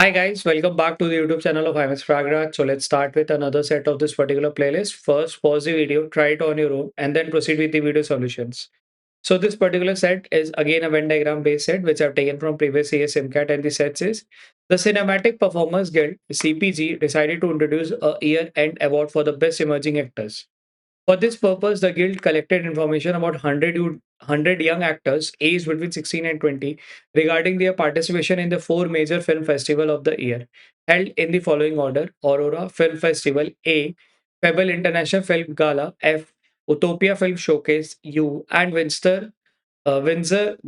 Hi guys, welcome back to the YouTube channel of IMS Fragraj. So let's start with another set of this particular playlist. First, pause the video, try it on your own, and then proceed with the video solutions. So this particular set is again a Venn diagram based set, which I've taken from previous year's SimCat, and the set says the Cinematic Performers Guild (CPG) decided to introduce a year-end award for the best emerging actors. For this purpose, the Guild collected information about 100 young actors aged between 16 and 20 regarding their participation in the four major film festivals of the year, held in the following order: Aurora Film Festival A, Pebble International Film Gala F, Utopia Film Showcase U, and Windsor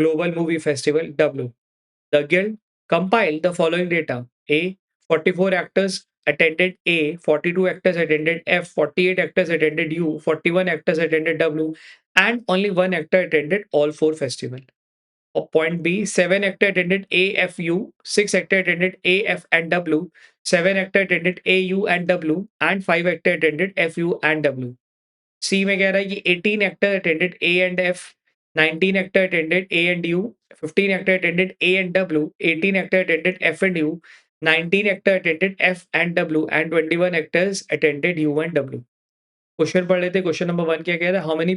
Global Movie Festival W. The Guild compiled the following data: A. 44 actors attended A, 42 actors attended F, 48 actors attended U, 41 actors attended W, and only one actor attended all four festivals. Or point B, 7 actor attended A, F, U, 6 actor attended A, F, and W, 7 actor attended A, U, and W, and 5 actor attended F, U, and W. सी में कह रहा है कि 18 actor attended A and F, 19 actor attended A and you, 15 actor attended A and W, 18 actor attended F and you, 19 actor attended F and W, and 21 actors attended you and W. Question पढ़ लेते. Question number 1 क्या कह रहा है? How many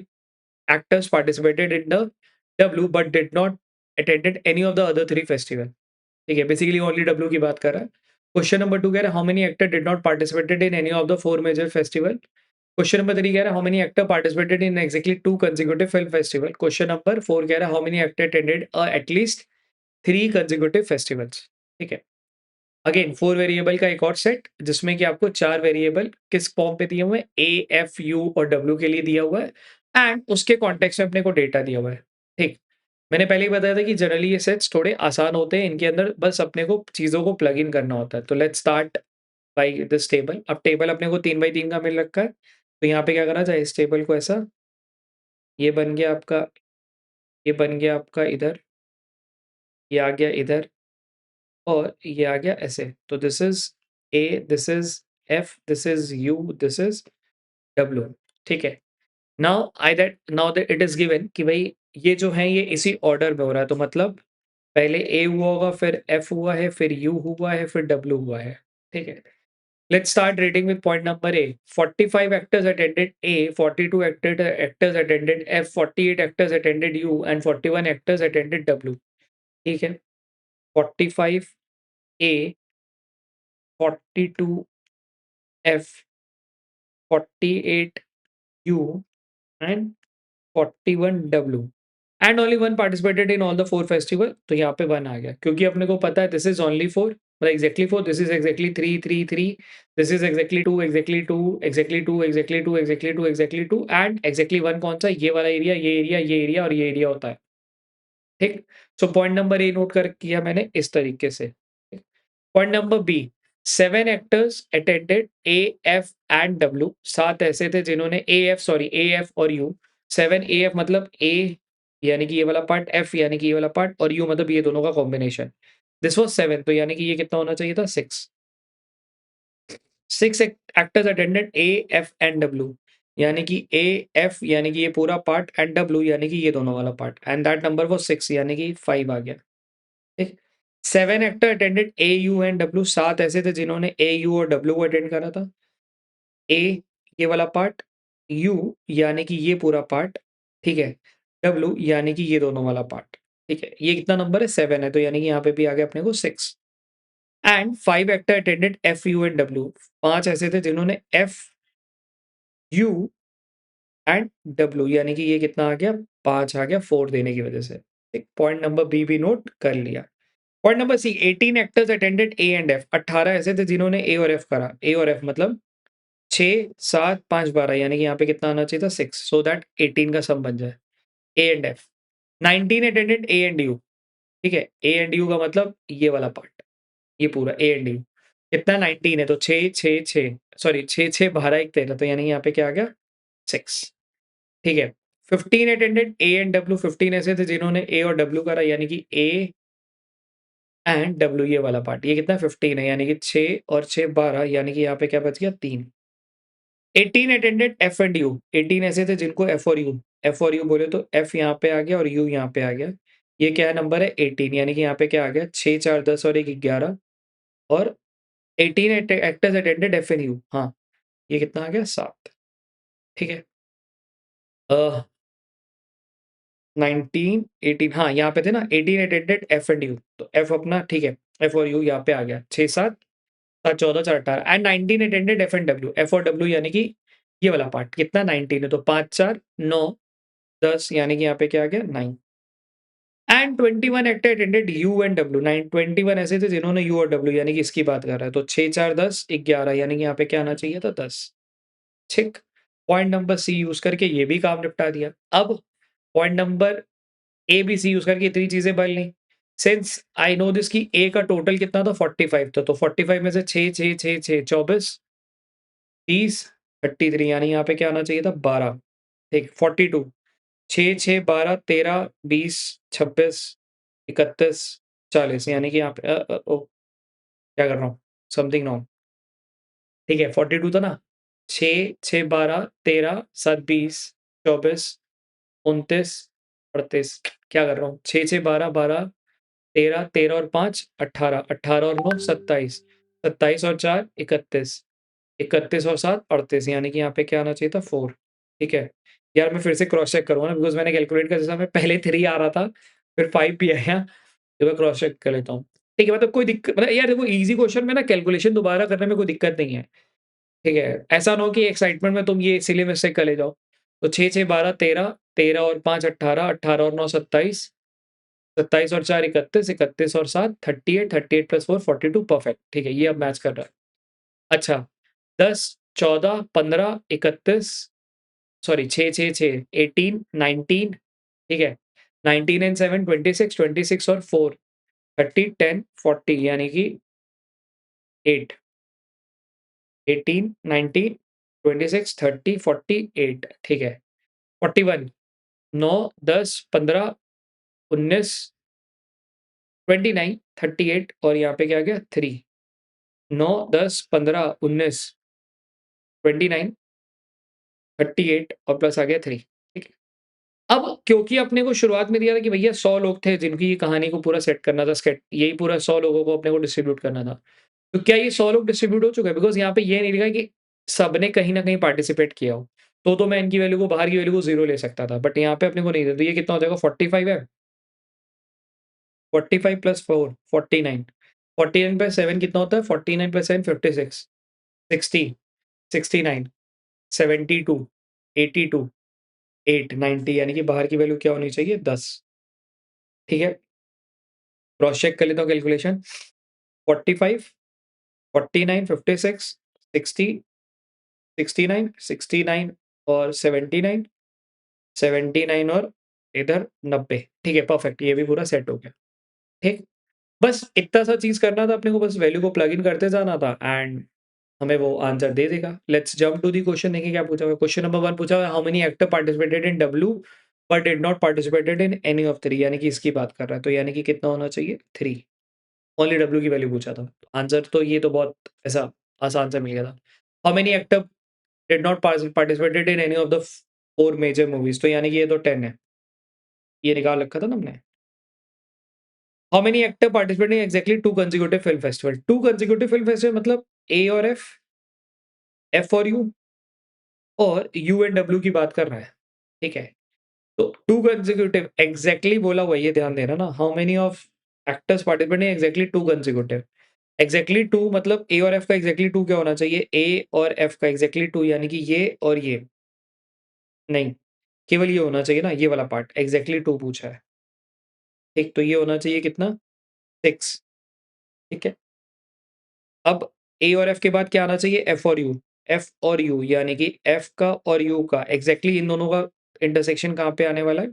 actors participated in the W but did not attended any of the other three festival. ठीक है, basically only W की बात कर रहा है. क्वेश्चन नंबर 2 कह रहा है how many actor did not participated in any of the four major festival. Question number 3 कह रहा है how many actor participated in exactly two consecutive film festival. Question number 4 कह रहा है how many actor attended at least three consecutive festivals. ठीक है, again for variable का एक और सेट जिसमें कि आपको चार वेरिएबल किस फॉर्म पे दिए हुए हैं, ए एफ यू और डब्ल्यू के लिए दिया हुआ है, एंड उसके कॉन्टेक्स्ट में अपने को डेटा दिया हुआ है. ठीक, मैंने पहले ही बताया था कि जनरली ये सेट्स थोड़े आसान होते हैं, इनके अंदर बस अपने को चीज़ों को प्लग इन करना होता है. तो let's start by this table. अब टेबल अपने को 3 बाई 3 का मिल रखा है, तो यहाँ पे क्या करना चाहिए, इस टेबल को ऐसा, ये बन गया आपका, ये बन गया आपका इधर, ये आ गया इधर, और ये आ गया ऐसे. तो this is a, this is F, this is you, this is W. ठीक है, now that it is given कि भाई ये जो है ये इसी ऑर्डर में हो रहा है, तो मतलब पहले ए हुआ होगा, फिर एफ हुआ है, फिर यू हुआ है, फिर डब्ल्यू हुआ है. ठीक है, let's start reading with point number A. 45 actors attended A, 42 actors attended F, 48 actors attended U, and 41 actors attended W. ठीक है, 45 A, 42 F, 48 U, and 41 W. And only one participated in all the four festival. तो यहाँ पे one आ गया क्योंकि अपने को पता है दिस इज ओनली फोर, मतलब exactly four, this is exactly three three three, this is exactly two exactly two exactly two exactly two exactly two exactly two, and exactly one कौन सा, ये वाला एरिया, ये एरिया, ये area और ये area होता है. ठीक, so point number A note कर किया मैंने इस तरीके से. Point number B, 7 actors attended A F and W. 7 ऐसे थे जिन्होंने A F, sorry A F और यू. 7 ए एफ मतलब ए यानी कि ये वाला पार्ट, एफ यानी कि ये वाला पार्ट, और यू मतलब ये दोनों का कॉम्बिनेशन. दिस वाज 7, तो यानी कि ये कितना होना चाहिए था, 6. 6 actors attended A F and W, यानी कि ए एफ यानी कि ये पूरा पार्ट, एंड डब्ल्यू यानी कि ये दोनों वाला part, and that number was 6 यानी कि 5 आ गया. ठीक, 7 actor attended A you and W. 7 ऐसे थे जिन्होंने ए यू और डब्ल्यू को अटेंड करा था. ए ये वाला पार्ट, यू यानी कि ये पूरा पार्ट, ठीक है, डब्ल्यू यानी कि ये दोनों वाला पार्ट. ठीक है, ये कितना नंबर है, 7 है, तो यानी कि यहाँ पे भी आ गया अपने को 6. And 5 actor attended F you and W. 5 ऐसे थे जिन्होंने एफ यू एंड डब्ल्यू, यानी कि ये कितना आ गया, 5 आ गया 4 देने की वजह से. एक पॉइंट नंबर बी भी नोट कर लिया. Point number C, 18 actors attended A and F. 18 ऐसे थे जिन्होंने ए और एफ करा. ए और एफ मतलब 6 7 5 12, यानी कि यहाँ पे कितना आना चाहिए था, 6, सो दैट 18 का सम बन जाए, ए and F. 19 attended A and you. ठीक है, ए एंड यू का मतलब ये वाला पार्ट, ये पूरा ए एंड यू. कितना, 19 है, तो 6 6 6, सॉरी 6 6 12 1 13, तो यानी यहाँ पे क्या आ गया, 6. ठीक है, 15 अटेंडेड ए एंड डब्ल्यू. 15 ऐसे थे जिन्होंने ए और डब्ल्यू करा, यानी कि ए एंड डब्ल्यू ये वाला पार्ट. ये कितना, 15 है, यानी कि 6 और 6 12, यानी कि यहाँ पे क्या बच गया, 3. 18 अटेंडेड एफ एंड यू. 18 ऐसे थे जिनको एफ और यू बोले, तो एफ यहाँ पे आ गया और यू यहाँ पे आ गया. ये क्या है, नंबर है 18, यानी कि यहाँ पे क्या आ गया, 6 4 10 और 1 11. और 18 एक्टर्स अटेंडेड एफएनयू। हाँ, ये कितना आ गया 7। ठीक है। 19 18 हाँ, यहाँ पे थे ना 18 अटेंडेड एफ एंड यू, तो एफ अपना ठीक है, एफ और यू यहाँ पे आ गया 6 7 7 14 4 18 and 19 attended F and W. F और डब्ल्यू यानी कि ये वाला पार्ट कितना 19 है, तो 5 4 9 10 यानी कि यहाँ पे क्या आ गया 9 and 21 actor attended you and W. 9 21 ऐसे थे जिन्होंने यू और डब्ल्यू यानी कि इसकी बात कर रहा है, तो 6 4 10 11 यानी कि यहाँ पे क्या आना चाहिए था 10। ठीक। पॉइंट नंबर सी यूज करके ये भी काम निपटा दिया। अब point number A B C use करके इतनी चीजें बन ली। सिंस आई नो दिस कि ए का टोटल कितना था 45 था, तो 45 में से 6 6 6 6 24 30 33 यानी यहाँ पे क्या आना चाहिए था 12। ठीक 42 6 6 12 13 20 26 31 40 यानी कि यहाँ पे क्या कर रहा हूँ समथिंग रॉन्ग। ठीक है 42 था ना, 6 6 12 13 7 20 24 29 38 क्या कर रहा हूँ 6 6 12 12 13 13 और 5 18 18 और 9 27 27 और 4 31 31 और 7 38 यानी कि यहाँ पे क्या आना चाहिए था 4। ठीक है। यार मैं फिर से क्रॉस चेक करूँगा ना, बिकॉज़ मैंने कैलकुलेट का जैसा मैं पहले 3 आ रहा था, फिर 5 भी आया, तो मैं क्रॉस चेक कर लेता हूँ। ठीक है, मतलब कोई दिक्कत मतलब यार देखो ईज़ी क्वेश्चन में ना कैलकुलेशन दोबारा करने में कोई दिक्कत नहीं है। ठीक है, ऐसा ना हो कि एक्साइटमेंट में तुम ये सिली मिस्टेक कर ले जाओ। तो 6 6 12 13 13 और 5 18 18 और 9 27 27 और 4 31 31 और 7 38 38 प्लस 4 42 परफेक्ट। ठीक है, ये अब मैच कर रहा है। अच्छा 10 14 15 31 सॉरी 6 6 6 18 19 ठीक है। 19 एंड 7 26 26 और 4 30 10 40 यानी कि 8 18 19 26 30 48 ठीक है। 41 9 10 15 19 29 38 और यहाँ पे क्या आ गया 3 9 10 15 19 29 38 और प्लस आ गया 3 ठीक है। अब क्योंकि अपने को शुरुआत में दिया था कि भैया 100 लोग थे जिनकी ये कहानी को पूरा सेट करना था, स्केट यही पूरा 100 लोगों को अपने को डिस्ट्रीब्यूट करना था। तो क्या ये 100 लोग डिस्ट्रीब्यूट हो चुके हैं? बिकॉज़ यहाँ पे ये नहीं लिखा है कि सबने कहीं न कहीं पार्टिसिपेट किया हो। तो मैं इनकी वैल्यू को बाहर की वैल्यू को 0 ले सकता था। बट यहाँ पे अपने को नहीं दिया, तो ये कितना हो जाएगा 45 है। 45 प्लस 4 49 49 प्लस 7 कितना होता है? 49 प्लस 7 56 60 69 72 82 8 90 यानी कि बाहर की वैल्यू क्या होनी चाहिए 10। ठीक है। क्रॉस चेक कर लेता हूँ कैलकुलेशन 45 49 56 60 69 69 और 79 79 और इधर 90 ठीक है परफेक्ट ये भी पूरा सेट हो गया। ठीक। बस इतना सा चीज़ करना था अपने को, बस वैल्यू को प्लग इन करते जाना था एंड हमें वो आंसर दे देगा। Let's jump to the question. देखिए क्या पूछा हुआ है। क्वेश्चन नंबर 1 पूछा हुआ है how many actor participated in W but did not participated in any of 3 यानी कि इसकी बात कर रहा है। तो यानी कि कितना होना चाहिए 3। ओनली डब्ल्यू की वैल्यू पूछा था। आंसर तो ये तो बहुत ऐसा आसान सा मिल गया था। How many actor did not participated in any of the 4 major movies, तो यानी कि ये तो 10 है। ये निकाल रखा था ना हमने। How many actor participated in exactly 2 consecutive film festival. 2 consecutive film festival मतलब ए और एफ, एफ और यू और यू एंड डब्ल्यू की बात कर रहा है। ठीक है। तो 2 कंसेक्यूटिव एग्जैक्टली बोला हुआ है, ये ध्यान देना ना। How many of actors participate in exactly 2 consecutive. Exactly 2 मतलब ए और एफ का एग्जैक्टली 2 क्या होना चाहिए? ए और एफ का एग्जैक्टली 2 यानी कि ये और ये। नहीं, केवल ये होना चाहिए ना, ये वाला पार्ट एग्जैक्टली 2 पूछा है। ठीक, तो ये होना चाहिए कितना 6। ठीक है। अब ए और एफ के बाद क्या आना चाहिए? एफ और यू। एफ और यू यानी कि एफ का और यू का एग्जैक्टली इन दोनों का इंटरसेक्शन कहाँ पे आने वाला है?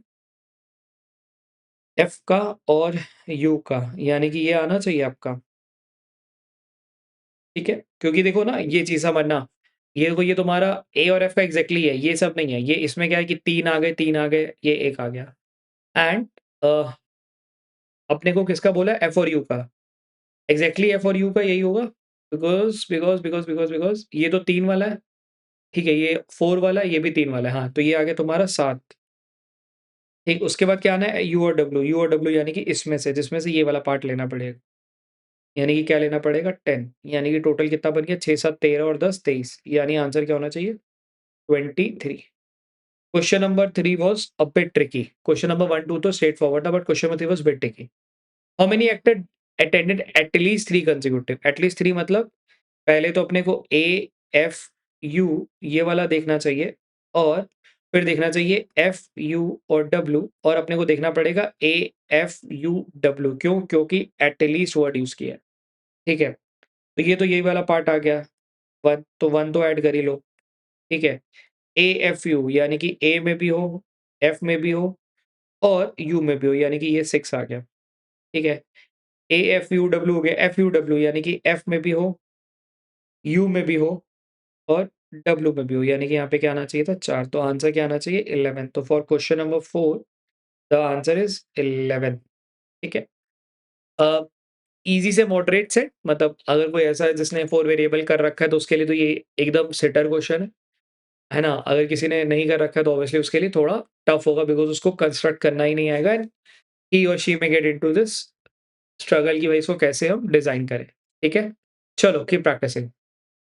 एफ का और यू का, यानी कि ये आना चाहिए आपका। ठीक है? क्योंकि देखो ना ये चीज़ समझना, ये देखो ये तुम्हारा ए और एफ का एग्ज़ैक्टली है, ये सब नहीं है। ये इसमें क्या है कि 3 आ गए, 3 आ गए, ये 1 आ गया एंड अ, अपने को किसका बोला है? एफ और यू का। एग्ज़ैक्टली एफ और यू का यही होगा बिकॉज़ ये तो 3 वाला है, ठीक है? ये 4 वाला है, ये भी 3 वाला है। हाँ, तो ये आ गया तुम्हारा 7। ठीक, उसके बाद क्या आना है? यू और डब्ल्यू यानी कि इसमें से जिसमें से ये वाला पार्ट लेना पड़ेगा। यानी कि क्या लेना पड़ेगा 10, यानी कि टोटल कितना बन गया 6, 7, 13 और 10, 23, यानी आंसर क्या होना चाहिए 23। Question number 3 was a bit tricky. Question number 1, 2 तो straight forward था, but question number 3 was bit tricky. How many acted attended at least 3 consecutive? At least 3 मतलब पहले तो अपने को A, F, U ये वाला देखना चाहिए और फिर देखना चाहिए F, U और W और अपने को देखना पड़ेगा A, F, U, W क्यों? क्योंकि at least वर्ड यूज़ किया है, ठीक है? तो ये तो यही वाला पार्ट आ गया, 1 तो 1 तो ऐड कर ही लो, ठीक है? AFU यानी कि A में भी हो, F में भी हो और U में भी हो, यानी कि ये 6 आ गया, ठीक है? AFUW हो गया, FUW यानी कि F में भी हो, U में भी हो और W में भी हो, यानी कि यहाँ पे क्या आना चाहिए था 4, तो आंसर क्या आना चाहिए 11। तो for question number 4 the answer is 11, ठीक है? ईज़ी से मॉडरेट से मतलब अगर कोई ऐसा है जिसने 4 वेरिएबल कर रखा है तो उसके लिए तो ये एकदम सिटर क्वेश्चन है ना? अगर किसी ने नहीं कर रखा है तो ऑब्वियसली उसके लिए थोड़ा टफ होगा बिकॉज़ उसको कंस्ट्रक्ट करना ही नहीं आएगा एंड ही और she may gate into this struggle कि भाई इसको कैसे हम डिज़ाइन करें, ठीक है? चलो कीप प्रैक्टिसिंग।